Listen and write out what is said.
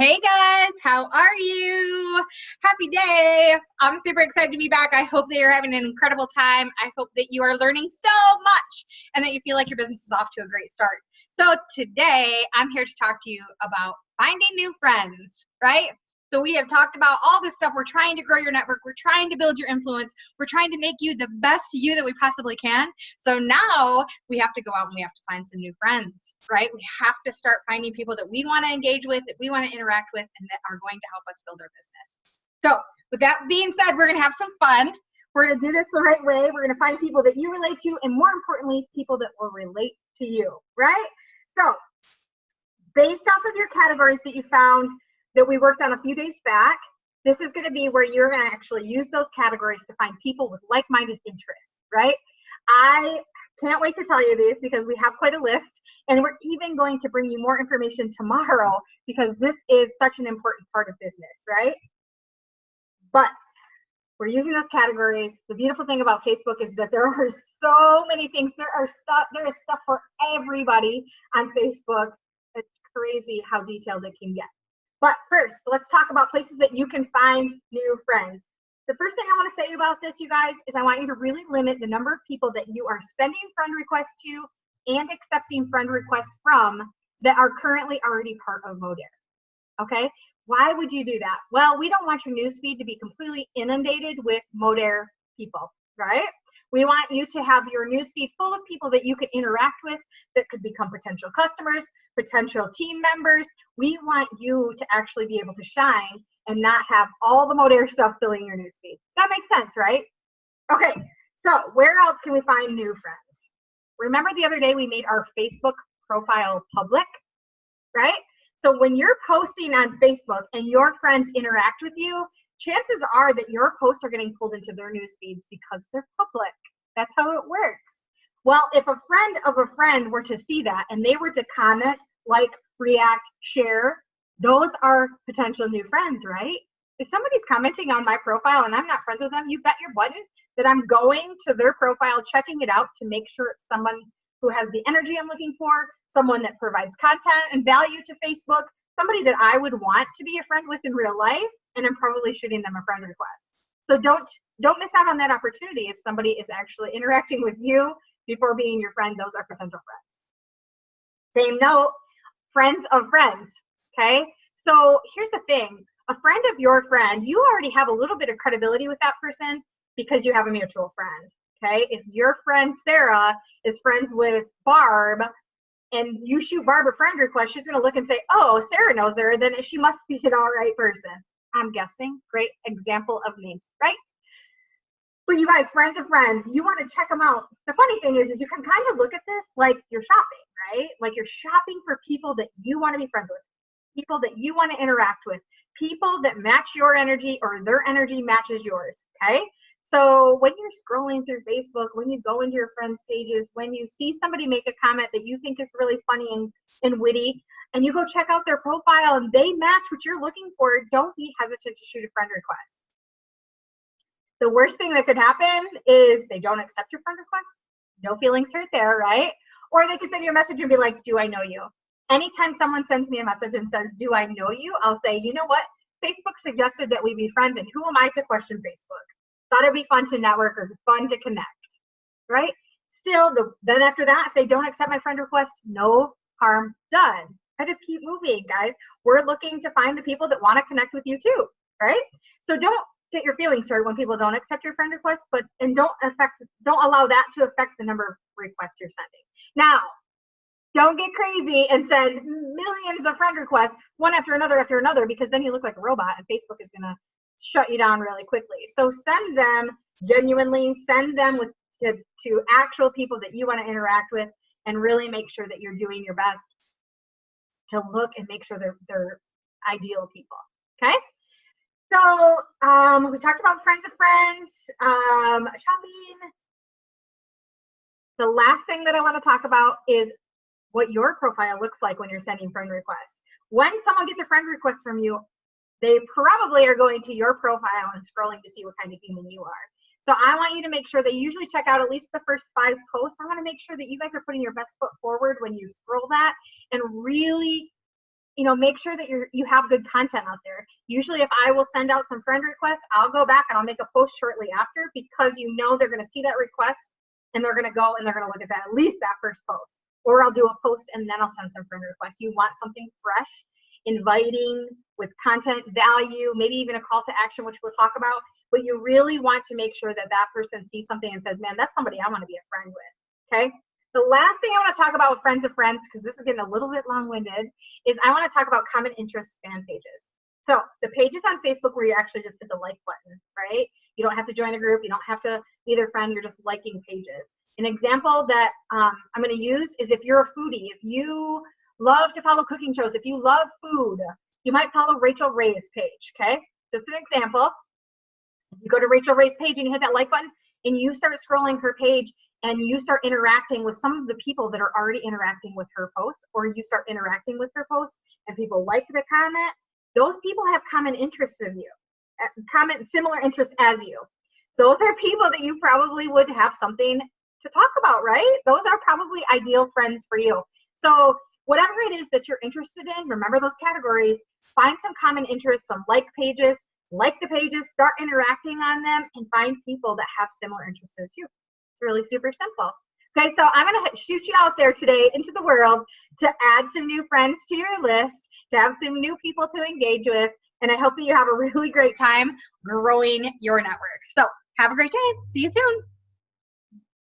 Hey guys, how are you? Happy day. I'm super excited to be back. I hope that you're having an incredible time. I hope that you are learning so much and that you feel like your business is off to a great start. So today I'm here to talk to you about finding new friends, right? So we have talked about all this stuff. We're trying to grow your network. We're trying to build your influence. We're trying to make you the best you that we possibly can. So now we have to go out and we have to find some new friends, right? We have to start finding people that we want to engage with, that we want to interact with, and that are going to help us build our business. So with that being said, we're going to have some fun. We're going to do this the right way. We're going to find people that you relate to, and more importantly, people that will relate to you, right? So based off of your categories that you found that we worked on a few days back, this is going to be where you're going to actually use those categories to find people with like-minded interests, right? I can't wait to tell you these because we have quite a list, and we're even going to bring you more information tomorrow because this is such an important part of business, right? But we're using those categories. The beautiful thing about Facebook is that there are so many things. There is stuff for everybody on Facebook. It's crazy how detailed it can get. But first, let's talk about places that you can find new friends. The first thing I want to say about this, you guys, is I want you to really limit the number of people that you are sending friend requests to and accepting friend requests from that are currently already part of Modere. Okay? Why would you do that? Well, we don't want your newsfeed to be completely inundated with Modere people, right? We want you to have your newsfeed full of people that you can interact with that could become potential customers, potential team members. We want you to actually be able to shine and not have all the Modere stuff filling your newsfeed. That makes sense, right? Okay, so where else can we find new friends? Remember the other day we made our Facebook profile public, right? So when you're posting on Facebook and your friends interact with you, chances are that your posts are getting pulled into their news feeds because they're public. That's how it works. Well, if a friend of a friend were to see that and they were to comment, like, react, share, those are potential new friends, right? If somebody's commenting on my profile and I'm not friends with them, you bet your button that I'm going to their profile, checking it out to make sure it's someone who has the energy I'm looking for, someone that provides content and value to Facebook, somebody that I would want to be a friend with in real life, and I'm probably shooting them a friend request. So don't miss out on that opportunity. If somebody is actually interacting with you before being your friend, those are potential friends. Same note, friends of friends, okay? So here's the thing. A friend of your friend, you already have a little bit of credibility with that person because you have a mutual friend, okay? If your friend Sarah is friends with Barb and you shoot Barb a friend request, she's gonna look and say, oh, Sarah knows her, then she must be an all right person. I'm guessing. Great example of names, right? But you guys, friends of friends, you want to check them out. The funny thing is you can kind of look at this like you're shopping, right? Like you're shopping for people that you want to be friends with, people that you want to interact with, people that match your energy or their energy matches yours, okay? So when you're scrolling through Facebook, when you go into your friends' pages, when you see somebody make a comment that you think is really funny and witty, and you go check out their profile and they match what you're looking for, don't be hesitant to shoot a friend request. The worst thing that could happen is they don't accept your friend request. No feelings hurt there, right? Or they could send you a message and be like, do I know you? Anytime someone sends me a message and says, do I know you? I'll say, you know what? Facebook suggested that we be friends, and who am I to question Facebook? Thought it'd be fun to network or fun to connect, right? Still, then after that, if they don't accept my friend request, no harm done. I just keep moving, guys. We're looking to find the people that want to connect with you too, right? So don't get your feelings hurt when people don't accept your friend request, and don't allow that to affect the number of requests you're sending. Now, don't get crazy and send millions of friend requests one after another, because then you look like a robot and Facebook is gonna shut you down really quickly. So send them genuinely, send them to actual people that you want to interact with, and really make sure that you're doing your best to look and make sure they're ideal people, okay? So we talked about friends of friends, shopping. The last thing that I want to talk about is what your profile looks like when you're sending friend requests. When someone gets a friend request from you, they probably are going to your profile and scrolling to see what kind of human you are. So I want you to make sure that you usually check out at least the first 5 posts. I want to make sure that you guys are putting your best foot forward when you scroll that and really make sure that you have good content out there. Usually if I will send out some friend requests, I'll go back and I'll make a post shortly after, because they're going to see that request and they're going to go and they're going to look at that, at least that first post. Or I'll do a post and then I'll send some friend requests. You want something fresh, inviting, with content value, maybe even a call to action, which we'll talk about. But you really want to make sure that that person sees something and says, man, that's somebody I want to be a friend with. Okay. The last thing I want to talk about with friends of friends, because this is getting a little bit long-winded, is I want to talk about common interest fan pages. So the pages on Facebook where you actually just hit the like button, right? You don't have to join a group. You don't have to be their friend. You're just liking pages. An example that I'm going to use is if you're a foodie, if you love to follow cooking shows, if you love food, you might follow Rachel Ray's page, okay? Just an example. If you go to Rachel Ray's page and you hit that like button and you start scrolling her page and you start interacting with some of the people that are already interacting with her posts, or you start interacting with her posts and people like the comment, those people have common interests of you, similar interests as you. Those are people that you probably would have something to talk about, right? Those are probably ideal friends for you. So whatever it is that you're interested in, remember those categories, find some common interests, some like pages, like the pages, start interacting on them, and find people that have similar interests as you. It's really super simple. Okay, so I'm going to shoot you out there today into the world to add some new friends to your list, to have some new people to engage with, and I hope that you have a really great time growing your network. So have a great day. See you soon.